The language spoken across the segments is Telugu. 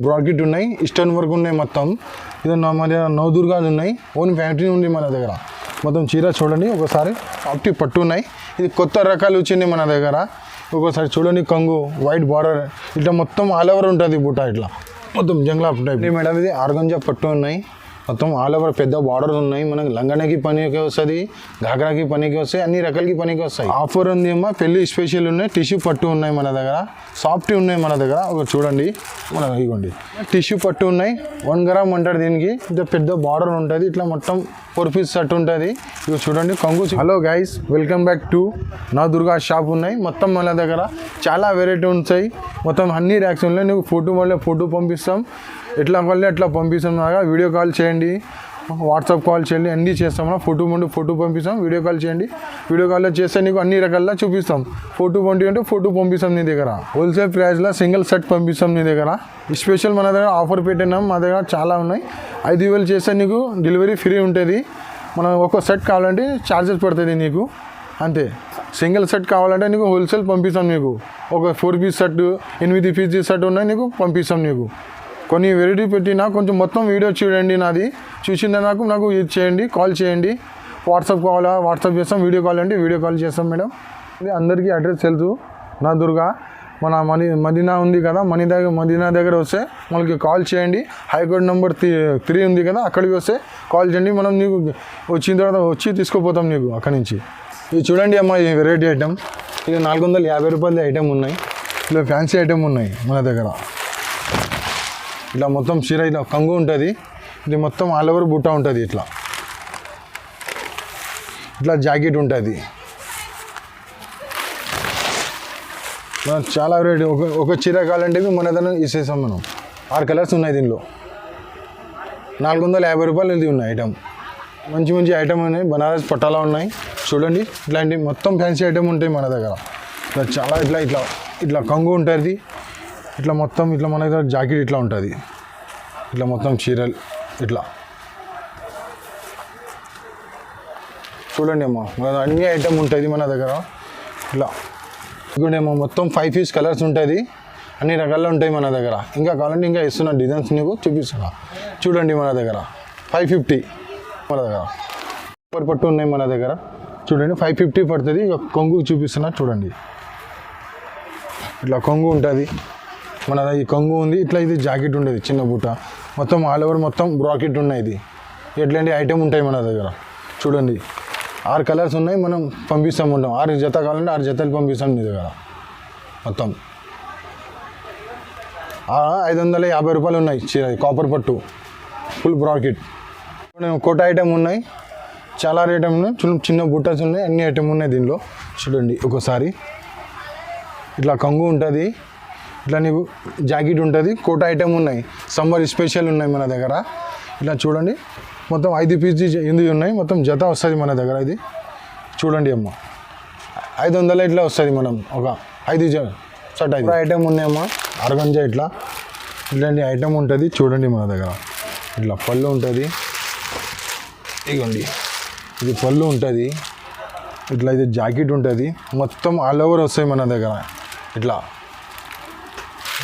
బ్రాకెట్ ఉన్నాయి, స్టోన్ వర్క్ ఉన్నాయి. మొత్తం ఇది మన నవదుర్గాలు ఉన్నాయి. ఓన్ ఫ్యాక్టరీ ఉంది మన దగ్గర. మొత్తం చీర చూడండి ఒకసారి. సాఫ్ట్ పట్టు ఉన్నాయి. ఇది కొత్త రకాలు వచ్చింది మన దగ్గర. ఒకసారి చూడండి, కంగు వైట్ బార్డర్ ఇట్లా మొత్తం ఆల్ ఓవర్ ఉంటుంది బుట్ట. ఇట్లా మొత్తం జంగ్లా టైప్ మేడం. ఇది ఆర్గంజా పట్టు ఉన్నాయి. మొత్తం ఆల్ ఓవర్ పెద్ద బార్డర్స్ ఉన్నాయి. మనకి లంగనకి పనికి వస్తుంది, ఘాగ్రాకి పనికి వస్తాయి, అన్ని రకాలకి పనికి వస్తాయి. ఆఫర్ ఉంది అమ్మా. పెళ్లి స్పెషల్ ఉన్నాయి. టిష్యూ పట్టు ఉన్నాయి మన దగ్గర. సాఫ్ట్ ఉన్నాయి మన దగ్గర. ఒక చూడండి, మన ఇవ్వండి టిష్యూ పట్టు ఉన్నాయి. 1 గ్రామ్ అంటారు దీనికి. ఇంత పెద్ద బార్డర్ ఉంటుంది. ఇట్లా మొత్తం 4 పీస్ సెట్ ఉంటుంది. ఇవి చూడండి కంగు. Hello guys, welcome back to Navadurga shop ఉన్నాయి. మొత్తం మన దగ్గర చాలా వెరైటీ ఉంటాయి. మొత్తం అన్ని ర్యాక్స్ ఉన్నాయి. నీకు ఫోటో పంపిస్తాం. ఎట్లా కావాలి అట్లా పంపిస్తాం. వీడియో కాల్ చేయండి, వాట్సాప్ కాల్ చేయండి, అన్నీ చేస్తాం. ఫోటో పంపిస్తాం. వీడియో కాల్ చేయండి. వీడియో కాల్లో చేస్తే నీకు అన్ని రకాల చూపిస్తాం. ఫోటో అంటే ఫోటో పంపిస్తాం నీ దగ్గర. హోల్సేల్ ప్రైస్లో సింగిల్ సెట్ పంపిస్తాం నీ దగ్గర. స్పెషల్ మన దగ్గర ఆఫర్ పెట్టినాం. మా దగ్గర చాలా ఉన్నాయి. 5,000 చేస్తే నీకు డెలివరీ ఫ్రీ ఉంటుంది. మనం ఒక సెట్ కావాలంటే ఛార్జెస్ పడుతుంది నీకు, అంతే. సింగిల్ సెట్ కావాలంటే నీకు హోల్సేల్ పంపిస్తాం. నీకు ఒక 4 పీస్ సెట్, 8 పీస్ సెట్ ఉన్నాయి నీకు పంపిస్తాం. నీకు కొన్ని వెరైటీ పెట్టినా కొంచెం మొత్తం వీడియో చూడండి. నాది చూసిందే నాకు ఇది చేయండి, కాల్ చేయండి. వాట్సాప్ కావాలా వాట్సాప్ చేస్తాం. వీడియో కాల్ అంటే వీడియో కాల్ చేస్తాం మేడం. ఇది అందరికీ అడ్రస్ తెలుసు. నవదుర్గా మన మదీనా ఉంది కదా, మదీనా దగ్గర వస్తే మనకి కాల్ చేయండి. హైకోర్టు నెంబర్ 3 ఉంది కదా, అక్కడికి వస్తే కాల్ చేయండి. మనం నీకు వచ్చిన తర్వాత వచ్చి తీసుకుపోతాం నీకు అక్కడి నుంచి. ఇది చూడండి అమ్మ, ఈ వెరైటీ ఐటమ్. ఇది 450 రూపాయల ఐటమ్ ఉన్నాయి. ఇలా ఫ్యాన్సీ ఐటమ్ ఉన్నాయి మన దగ్గర. ఇట్లా మొత్తం చీర ఇట్లా కంగు ఉంటుంది. ఇది మొత్తం ఆల్ ఓవర్ బుట్ట ఉంటుంది. ఇట్లా జాకెట్ ఉంటుంది. చాలా వెరైటీ. ఒక చీర కావాలంటే మన దగ్గర ఇసేసాం మనం. 6 కలర్స్ ఉన్నాయి దీనిలో. 450 రూపాయలు ఇది ఉన్నాయి ఐటమ్. మంచి ఐటమ్ ఉన్నాయి. బనారస్ పట్టాలా ఉన్నాయి చూడండి. ఇట్లాంటి మొత్తం ఫ్యాన్సీ ఐటమ్ ఉంటాయి మన దగ్గర. చాలా ఇట్లా కంగు ఉంటుంది. ఇట్లా మొత్తం ఇట్లా మన దగ్గర జాకెట్ ఇట్లా ఉంటుంది. ఇట్లా మొత్తం చీరలు ఇట్లా చూడండి అమ్మ. అన్ని ఐటమ్ ఉంటుంది మన దగ్గర. ఇట్లా ఇదిగోండి అమ్మ, మొత్తం 5 పీస్ కలర్స్ ఉంటుంది. అన్ని రకాలు ఉంటాయి మన దగ్గర. ఇంకా కావాలంటే ఇంకా ఇస్తున్న డిజైన్స్ నీకు చూపిస్తున్నా. చూడండి మన దగ్గర 550 మన దగ్గర. సూపర్ పట్టు ఉన్నాయి మన దగ్గర. చూడండి 550 పడుతుంది. ఇక కొంగు చూపిస్తున్నా చూడండి. ఇట్లా కొంగు ఉంటుంది మన ఈ కొంగు ఉంది. ఇట్లా ఇది జాకెట్ ఉండేది చిన్న బూట. మొత్తం ఆల్ ఓవర్ మొత్తం బ్రాకెట్ ఉన్నాయి. ఇది ఎట్లాంటి ఐటమ్ ఉంటాయి మన దగ్గర. చూడండి 6 కలర్స్ ఉన్నాయి. మనం పంపిస్తాం ఉంటాం. 6 జత కావాలంటే 6 జతలు పంపిస్తాం నీ దగ్గర. మొత్తం 550 రూపాయలు ఉన్నాయి చీర. కాపర్ పట్టు ఫుల్ బ్రాకెట్. కోట ఐటమ్ ఉన్నాయి. చాలా ఐటమ్ ఉన్నాయి. చిన్న బుట్టస్ ఉన్నాయి. అన్ని ఐటమ్ ఉన్నాయి దీనిలో. చూడండి ఒకసారి. ఇట్లా కంగు ఉంటుంది. ఇట్లా నీకు జాకెట్ ఉంటుంది. కోట ఐటమ్ ఉన్నాయి. సమ్మర్ స్పెషల్ ఉన్నాయి మన దగ్గర. ఇట్లా చూడండి మొత్తం 5 పీస్ ఎందుకు ఉన్నాయి. మొత్తం జత వస్తుంది మన దగ్గర. ఇది చూడండి అమ్మ, 500 ఇట్లా వస్తుంది. మనం ఒక 5 సెట్ 5 ఐటమ్ ఉన్నాయమ్మ. ఆర్గంజా ఇట్లాంటి ఐటమ్ ఉంటుంది. చూడండి మన దగ్గర. ఇట్లా పళ్ళు ఉంటుంది. ఇదిగోండి ఇది పళ్ళు ఉంటుంది. ఇట్లా ఇది జాకెట్ ఉంటుంది. మొత్తం ఆల్ ఓవర్ వస్తాయి మన దగ్గర. ఇట్లా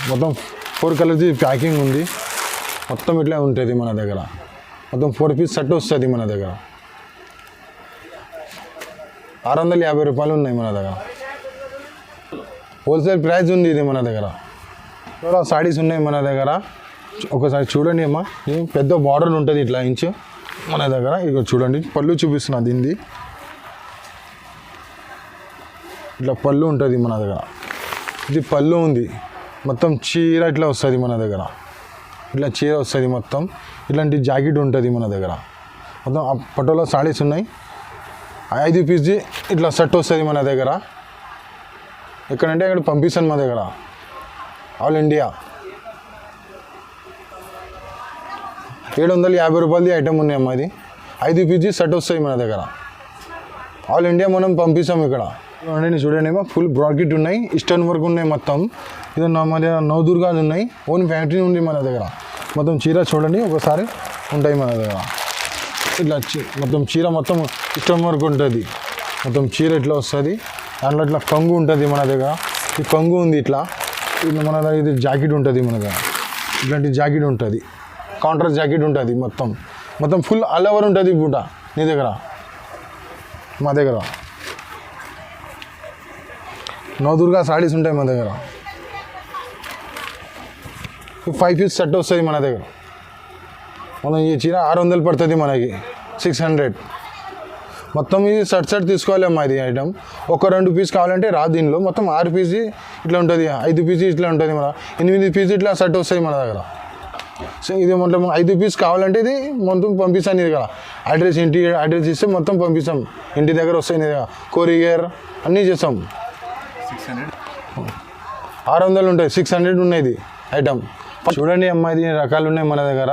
మొత్తం 4 కలర్స్ ప్యాకింగ్ ఉంది. మొత్తం ఇట్లా ఉంటుంది మన దగ్గర. మొత్తం 4 పీస్ సెట్ వస్తుంది మన దగ్గర. 650 రూపాయలు ఉన్నాయి మన దగ్గర. హోల్సేల్ ప్రైస్ ఉంది ఇది మన దగ్గర. చాలా సారీస్ ఉన్నాయి మన దగ్గర. ఒకసారి చూడండి అమ్మా. పెద్ద బార్డర్ ఉంటుంది ఇట్లా ఇంచు మన దగ్గర. ఇక చూడండి పళ్ళు చూపిస్తున్నా దీనిది. ఇట్లా పళ్ళు ఉంటుంది మన దగ్గర. ఇది పళ్ళు ఉంది. మొత్తం చీర ఇట్లా వస్తుంది మన దగ్గర. ఇట్లా చీర వస్తుంది మొత్తం. ఇట్లాంటి జాకెట్ ఉంటుంది మన దగ్గర. మొత్తం పటోలా సారీస్ ఉన్నాయి. 5 పీస్ ఇట్లా సెట్ వస్తుంది మన దగ్గర. ఎక్కడంటే అక్కడ పంపిస్తాను మా దగ్గర. ఆల్ ఇండియా 750 రూపాయలది ఐటమ్ ఉన్నాయమ్మా. ఇది 5 పీస్ సెట్ వస్తుంది మన దగ్గర. ఆల్ ఇండియా మనం పంపిస్తాం ఇక్కడ. చూడండి ఏమో ఫుల్ బ్రాకెట్ ఉన్నాయి. స్టోన్ వర్క్ ఉన్నాయి. మొత్తం ఇది మన నవదుర్గాలు ఉన్నాయి. ఓన్ ఫ్యాక్టరీ ఉంది మన దగ్గర. మొత్తం చీర చూడండి ఒకసారి ఉంటాయి మన దగ్గర. ఇట్లా మొత్తం చీర మొత్తం స్టోన్ వర్క్ ఉంటుంది. మొత్తం చీర ఇట్లా వస్తుంది. దాంట్లో ఇట్లా కంగు ఉంటుంది మన దగ్గర. ఈ కంగు ఉంది. ఇట్లా మన దగ్గర ఇది జాకెట్ ఉంటుంది మన దగ్గర. ఇట్లాంటి జాకెట్ ఉంటుంది, కాంట్రాస్ట్ జాకెట్ ఉంటుంది, మొత్తం ఫుల్ ఆల్ ఓవర్ ఉంటుంది బూట నీ దగ్గర. మా దగ్గర నవదుర్గా సారీస్ ఉంటాయి మన దగ్గర. 5 పీస్ సెట్ వస్తుంది మన దగ్గర. మనం ఈ చీర 600 పడుతుంది మనకి, 600. మొత్తం ఇది సెట్ తీసుకోవాలి అమ్మా. ఇది ఐటమ్ ఒక 2 పీస్ కావాలంటే రాదు దీనిలో. మొత్తం 6 పీస్ ఇట్లా ఉంటుంది, 5 పీస్ ఇట్లా ఉంటుంది, మన 8 పీస్ ఇట్లా సెట్ వస్తుంది మన దగ్గర. సో ఇది మొత్తం 5 పీస్ కావాలంటే ఇది మొత్తం పంపిస్తాను. ఇది కదా ఇంటి అడ్రస్ ఇస్తే మొత్తం పంపిస్తాం, ఇంటి దగ్గర వస్తాయి. కొరియర్ అన్నీ చేస్తాం. 600 ఉంటాయి, 600 ఉన్నాయి ఇది ఐటమ్. చూడండి అమ్మా, ఇది రకాలు ఉన్నాయి మన దగ్గర.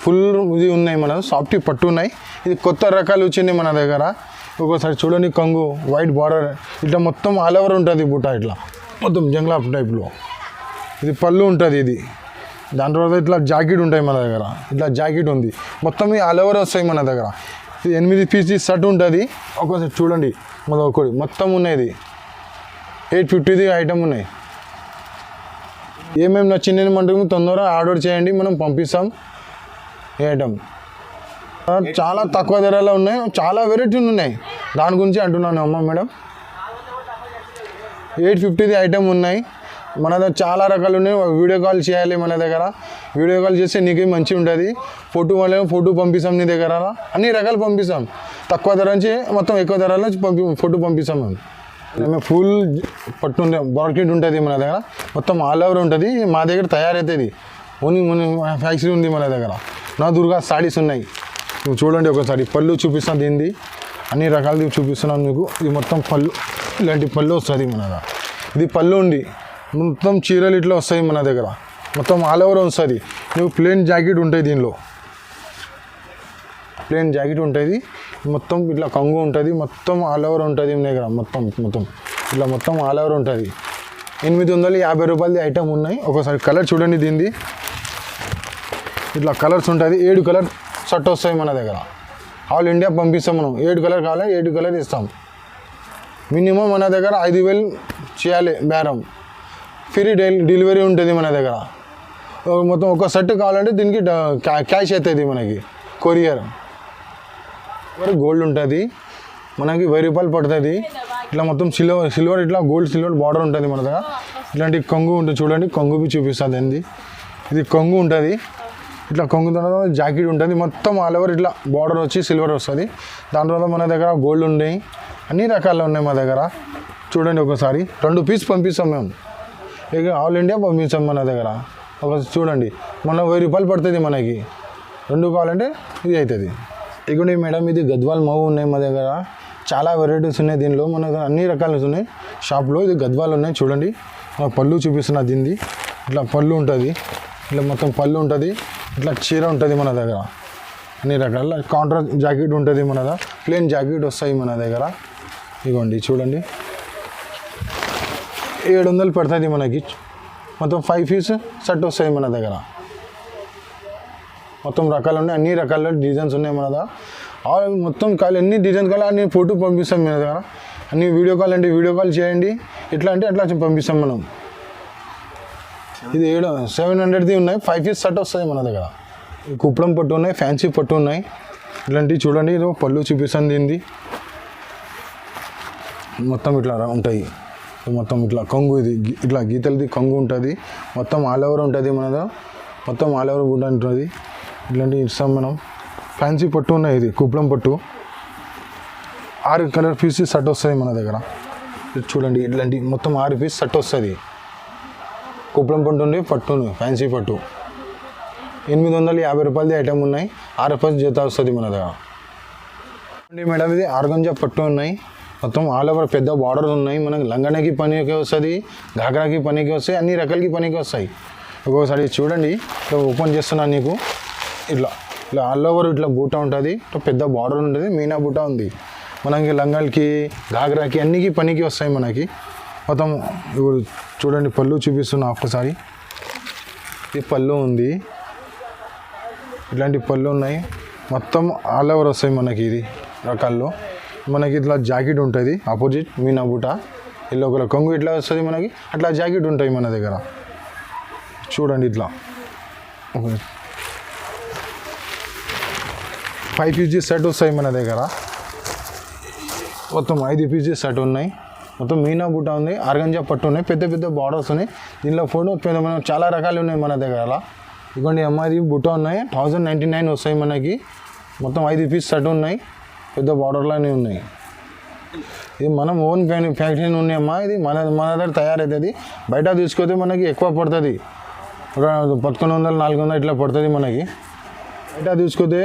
ఫుల్ ఇది ఉన్నాయి మన సాఫ్ట్ పట్టు ఉన్నాయి. ఇది కొత్త రకాలు వచ్చింది మన దగ్గర. ఒక్కోసారి చూడండి కొంగు వైట్ బార్డర్ ఇట్లా మొత్తం ఆల్ ఓవర్ ఉంటుంది బుట్ట, ఇట్లా మొత్తం జంగ్లా టైప్లో. ఇది పళ్ళు ఉంటుంది. ఇది దాని తర్వాత ఇట్లా జాకెట్ ఉంటాయి మన దగ్గర. ఇట్లా జాకెట్ ఉంది, మొత్తం ఈ ఆల్ ఓవర్ వస్తాయి మన దగ్గర. ఇది 8 పీస్ షర్ట్ ఉంటుంది. ఒక్కోసారి చూడండి ఒకటి మొత్తం ఉన్నాయి. 850 ఐటమ్ ఉన్నాయి. ఏమేమి నచ్చిందని మనకు తొందరగా ఆర్డర్ చేయండి, మనం పంపిస్తాం ఈ ఐటమ్. చాలా తక్కువ ధరలో ఉన్నాయి, చాలా వెరైటీలు ఉన్నాయి, దాని గురించి అంటున్నాను అమ్మ మేడం. 850 ఐటమ్ ఉన్నాయి మన దగ్గర. చాలా రకాలు ఉన్నాయి. వీడియో కాల్ చేయాలి మన దగ్గర. వీడియో కాల్ చేస్తే నీకే మంచిగా ఉంటుంది. ఫోటో పంపిస్తాం నీ దగ్గర. అన్ని రకాలు పంపిస్తాం. తక్కువ ధర నుంచి మొత్తం ఎక్కువ ధర నుంచి ఫోటో పంపిస్తాం మేము. ఫుల్ పట్టు బార్కెట్ ఉంటుంది మన దగ్గర. మొత్తం ఆల్ ఓవర్ ఉంటుంది. మా దగ్గర తయారవుతుంది. ఓన్లీ ఫ్యాక్టరీ ఉంది మన దగ్గర. నవదుర్గా సారీస్ ఉన్నాయి. నువ్వు చూడండి ఒకసారి. పళ్ళు చూపిస్తాను దీనిది, అన్ని రకాలది చూపిస్తున్నాను మీకు. ఇది మొత్తం పళ్ళు, ఇలాంటి పళ్ళు వస్తుంది మన దగ్గర. ఇది పళ్ళు ఉంది, మొత్తం చీరలు ఇట్లా వస్తాయి మన దగ్గర. మొత్తం ఆల్ ఓవర్ వస్తుంది. నువ్వు ప్లెయిన్ జాకెట్ ఉంటుంది దీనిలో. ప్లెయిన్ జాకెట్ ఉంటుంది, మొత్తం ఇట్లా కొంగు ఉంటుంది, మొత్తం ఆల్ ఓవర్ ఉంటుంది మన దగ్గర. మొత్తం ఇట్లా మొత్తం ఆల్ ఓవర్ ఉంటుంది. 850 రూపాయలది ఐటమ్ ఉన్నాయి. ఒకసారి కలర్ చూడండి దీనిది. ఇట్లా కలర్స్ ఉంటుంది. 7 కలర్ షర్ట్ వస్తాయి మన దగ్గర. ఆల్ ఇండియా పంపిస్తాం మనం. 7 కలర్ కావాలి, 7 కలర్ ఇస్తాం. మినిమం మన దగ్గర 5,000 చేయాలి బేరం. ఫ్రీ డెలివరీ ఉంటుంది మన దగ్గర. మొత్తం ఒక సెట్ కావాలంటే దీనికి క్యాష్ అవుతుంది మనకి, కొరియర్. గోల్డ్ ఉంటుంది మనకి 1000 రూపాయలు పడుతుంది. ఇట్లా మొత్తం సిల్వర్ ఇట్లా సిల్వర్ బార్డర్ ఉంటుంది మన దగ్గర. ఇట్లాంటి కొంగు ఉంటుంది చూడండి. కొంగు చూపిస్తుంది ఏంది. ఇది కొంగు ఉంటుంది. ఇట్లా కొంగు తర్వాత జాకెట్ ఉంటుంది. మొత్తం ఆల్ ఓవర్ ఇట్లా బార్డర్ వచ్చి సిల్వర్ వస్తుంది. దాని తర్వాత మన దగ్గర గోల్డ్ ఉన్నాయి, అన్ని రకాలు ఉన్నాయి మా దగ్గర. చూడండి ఒకసారి. 2 పీస్ పంపిస్తాం మేము. ఇక ఆల్ ఇండియా పంపిస్తాం మన దగ్గర. ఒకసారి చూడండి. మన 1000 రూపాయలు పడుతుంది మనకి. 2 కావాలంటే ఇది అవుతుంది. ఇక మేడం ఇది గద్వాల్ మవ్వు ఉన్నాయి మా దగ్గర. చాలా వెరైటీస్ ఉన్నాయి దీనిలో. మన దగ్గర అన్ని రకాలు ఉన్నాయి షాప్లో. ఇది గద్వాల్ ఉన్నాయి చూడండి. పళ్ళు చూపిస్తున్నా దీనిది. ఇట్లా పళ్ళు ఉంటుంది, ఇట్లా మొత్తం పళ్ళు ఉంటుంది, ఇట్లా చీర ఉంటుంది మన దగ్గర. అన్ని రకాల కాంట్రాస్ట్ జాకెట్ ఉంటుంది మన దగ్గర. ప్లెయిన్ జాకెట్ వస్తాయి మన దగ్గర. ఇదిగోండి చూడండి. 700 పడుతుంది మనకి. మొత్తం 5 పీస్ సెట్ వస్తాయి మన దగ్గర. మొత్తం రకాలు ఉన్నాయి, అన్ని రకాల డిజైన్స్ ఉన్నాయి మన దగ్గర. మొత్తం కావాలి ఎన్ని డిజైన్స్ కావాలి అన్ని ఫోటో పంపిస్తాం మన దగ్గర. అన్ని వీడియో కాల్ అంటే వీడియో కాల్ చేయండి. ఎట్లా అంటే అట్లా పంపిస్తాం మనం. ఇది 700ది ఉన్నాయి. 5 పీస్ సెట్ వస్తుంది మన దగ్గర. కుప్పడం పట్టు ఉన్నాయి, ఫ్యాన్సీ పట్టు ఉన్నాయి. ఇట్లాంటివి చూడండి. ఇది పళ్ళు చూపిస్తాను దీనిది. మొత్తం ఇట్లా ఉంటాయి. మొత్తం ఇట్లా కొంగు, ఇది ఇట్లా గీతలది కొంగు ఉంటుంది. మొత్తం ఆల్ ఓవర్ ఉంటుంది మన దగ్గర. మొత్తం ఆల్ ఓవర్ కూడా ఉంటుంది. ఇట్లాంటివి ఇస్తాం మనం. ఫ్యాన్సీ పట్టు ఉన్నాయి. ఇది కుప్పడం పట్టు. 6 కలర్ పీస్ సెట్ వస్తుంది మన దగ్గర. ఇది చూడండి. ఇట్లాంటి మొత్తం 6 పీస్ సెట్ వస్తుంది. కుప్పడం పట్టు ఉంది, పట్టు ఫ్యాన్సీ పట్టు. 850 రూపాయలది ఐటమ్ ఉన్నాయి. 6 పీస్ జత వస్తుంది మన దగ్గర. మేడం ఇది ఆర్గంజా పట్టు ఉన్నాయి. మొత్తం ఆల్ ఓవర్ పెద్ద బార్డర్ ఉన్నాయి. మనకి లంగానికి పనికి వస్తుంది, ఘాగ్రాకి పనికి వస్తాయి, అన్ని రకాలకి పనికి వస్తాయి. ఒక్కొక్కసారి చూడండి. ఇట్లా ఓపెన్ చేస్తున్నాను నీకు. ఇట్లా ఆల్ ఓవర్ ఇట్లా బూట ఉంటుంది. ఇట్లా పెద్ద బార్డర్ ఉంటుంది, మీనా బూట ఉంది. మనకి లంగాలకి, ఘాగ్రాకి అన్నికి పనికి వస్తాయి మనకి. మొత్తం ఇప్పుడు చూడండి. పళ్ళు చూపిస్తున్నా ఒకసారి. ఇది పళ్ళు ఉంది. ఇట్లాంటి పళ్ళు ఉన్నాయి. మొత్తం ఆల్ ఓవర్ వస్తాయి మనకి. ఇది రకాల్లో మనకి ఇట్లా జాకెట్ ఉంటుంది. ఆపోజిట్ మీనా బూట. ఇలా ఒక కొంగు ఇట్లా వస్తుంది మనకి. అట్లా జాకెట్ ఉంటాయి మన దగ్గర. చూడండి. ఇట్లా ఫైవ్ పీసెస్ సెట్ వస్తాయి మన దగ్గర. మొత్తం 5 పీసెస్ సెట్ ఉన్నాయి. మొత్తం మీనా బూటా ఉంది, ఆర్గంజా పట్టు ఉన్నాయి, పెద్ద పెద్ద బార్డర్స్ ఉన్నాయి. దీనిలో ఫోటో చాలా రకాలు ఉన్నాయి మన దగ్గర. అలా ఇదిగోండి అమ్మాయి బుట్ట ఉన్నాయి, 1099 వస్తాయి మనకి. మొత్తం 5 పీస్ సెట్ ఉన్నాయి, పెద్ద బార్డర్లోనే ఉన్నాయి. ఇది మనం ఓన్ ఫ్యాక్టరీ ఉన్నాయమ్మా. ఇది మన దగ్గర తయారవుతుంది. బయట తీసుకొస్తే మనకి ఎక్కువ పడుతుంది, 1100 400 ఇట్లా పడుతుంది మనకి. బయట తీసుకొస్తే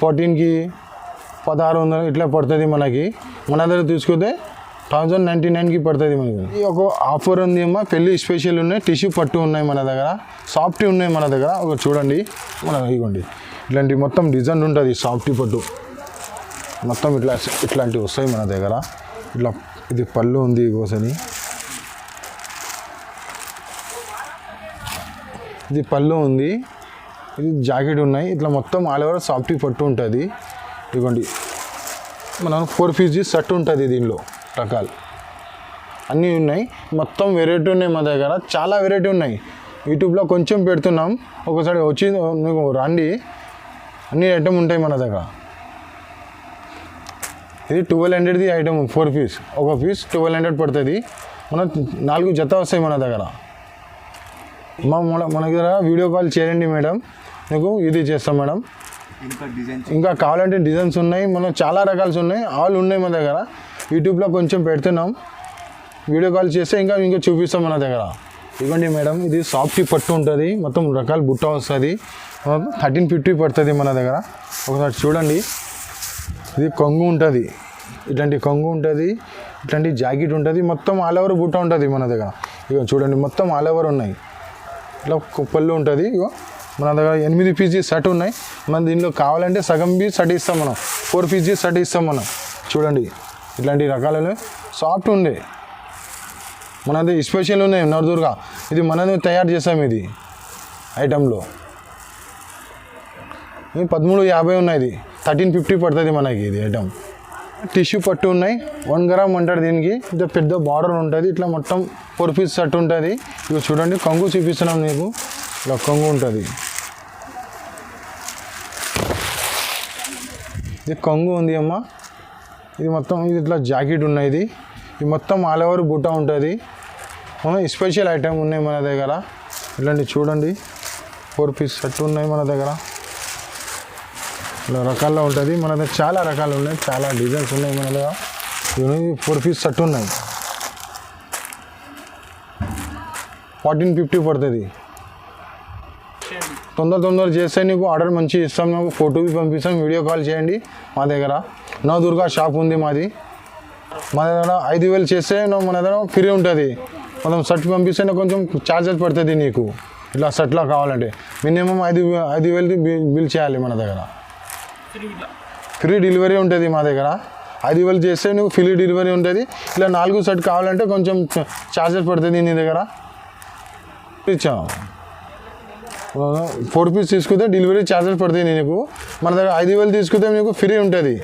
14కి 1600 ఇట్లా పడుతుంది మనకి. మన దగ్గర తీసుకొస్తే 1099కి పడుతుంది మనకి. ఈ ఒక ఆఫర్ ఉంది అమ్మా, పెళ్ళి స్పెషల్ ఉన్నాయి, టిష్యూ పట్టు ఉన్నాయి మన దగ్గర, సాఫ్టీ ఉన్నాయి మన దగ్గర. ఒక చూడండి ఇవ్వండి, ఇట్లాంటి మొత్తం డిజైన్ ఉంటుంది సాఫ్టీ పట్టు మొత్తం ఇట్లాంటివి వస్తాయి మన దగ్గర. ఇట్లా ఇది పళ్ళు ఉంది కోసని, ఇది పళ్ళు ఉంది, ఇది జాకెట్ ఉన్నాయి. ఇట్లా మొత్తం ఆల్ ఓవర్ సాఫ్టీ పట్టు ఉంటుంది. ఇదిగోండి మనం 4 పీసెస్ సెట్ ఉంటుంది. దీనిలో రకాలు అన్నీ ఉన్నాయి, మొత్తం వెరైటీ ఉన్నాయి మన దగ్గర, చాలా వెరైటీ ఉన్నాయి. యూట్యూబ్లో కొంచెం పెడుతున్నాం, ఒకసారి వచ్చి మీకు రండి, అన్ని ఐటమ్ ఉంటాయి మన దగ్గర. ఇది 1200ది ఐటమ్, 4 పీస్, ఒక పీస్ 1200 పడుతుంది. మన 4 జత వస్తాయి మన దగ్గర. మన దగ్గర వీడియో కాల్ చేయండి మేడం, మీకు ఇది చేస్తాం మేడం. ఇంకా కావాలంటే డిజైన్స్ ఉన్నాయి, మనం చాలా రకాలు ఉన్నాయి, ఆల్ ఉన్నాయి మన దగ్గర. యూట్యూబ్లో కొంచెం పెడుతున్నాం, వీడియో కాల్ చేస్తే ఇంకా చూపిస్తాం మన దగ్గర. ఇవ్వండి మేడం, ఇది సాఫ్టీ పట్టు ఉంటుంది, మొత్తం రకాల బుట్ట వస్తుంది, 1350 పడుతుంది మన దగ్గర. ఒకసారి చూడండి, ఇది కొంగు ఉంటుంది, ఇట్లాంటి కొంగు ఉంటుంది, ఇట్లాంటి జాకెట్ ఉంటుంది, మొత్తం ఆల్ ఓవర్ బుట్ట ఉంటుంది మన దగ్గర. ఇక చూడండి మొత్తం ఆల్ ఓవర్ ఉన్నాయి, ఇట్లా పళ్ళు ఉంటుంది. ఇగో మన దగ్గర 8 పీసెస్ సెట్ ఉన్నాయి. మన దీనిలో కావాలంటే సగం పీస్ సెట్ ఇస్తాం మనం, 4 పీసెస్ సెట్ ఇస్తాం మనం. చూడండి ఇట్లాంటి రకాలు సాఫ్ట్ ఉండే మనది స్పెషల్ ఉన్నాయి నవదుర్గ. ఇది మనది తయారు చేస్తాం, ఇది ఐటెంలో 1350 ఉన్నాయి, ఇది 1350 పడుతుంది మనకి. ఇది ఐటమ్ టిష్యూ పట్టు ఉన్నాయి, 1 గ్రామ్ అంటారు దీనికి. ఇది పెద్ద బార్డర్ ఉంటుంది, ఇట్లా మొత్తం 4 పీస్ సెట్ ఉంటుంది. ఇక చూడండి కొంగు చూపిస్తున్నాం మీకు, ఇలా కొంగు ఉంటుంది. ఇది కొంగు ఉంది అమ్మ, ఇది మొత్తం ఇది ఇట్లా జాకెట్ ఉన్నాయి. ఇది మొత్తం ఆల్ ఓవర్ బుట్ట ఉంటుంది. స్పెషల్ ఐటమ్ ఉన్నాయి మన దగ్గర. ఇట్లాంటి చూడండి 4 పీస్ సెట్ ఉన్నాయి మన దగ్గర, ఇలా రకాల్లో ఉంటుంది మన దగ్గర. చాలా రకాలు ఉన్నాయి, చాలా డిజైన్స్ ఉన్నాయి మన దగ్గర. 4 పీస్ సెట్ ఉన్నాయి, 1450 పడుతుంది. తొందర చేస్తే నీకు ఆర్డర్ మంచి ఇస్తాం, నాకు ఫోటో పంపిస్తాం, వీడియో కాల్ చేయండి. మా దగ్గర నవదుర్గ షాప్ ఉంది మాది. మన దగ్గర 5000 చేస్తే మన దగ్గర ఫ్రీ ఉంటుంది. మనం షర్ట్ పంపిస్తే కొంచెం ఛార్జెస్ పడుతుంది నీకు, ఇట్లా షర్ట్లా కావాలంటే మినిమం 5000 బిల్ చేయాలి మన దగ్గర. ఫ్రీ డెలివరీ ఉంటుంది మా దగ్గర. 5000 చేస్తే నువ్వు ఫ్రీ డెలివరీ ఉంటుంది. ఇలా 4 సెట్ కావాలంటే కొంచెం ఛార్జెస్ పడుతుంది నీ దగ్గర. ఇచ్చాము 4 పీస్ తీసుకుంటే డెలివరీ ఛార్జెస్ పడుతుంది నీకు. మన దగ్గర 5000 తీసుకుంటే నీకు ఫ్రీ ఉంటుంది.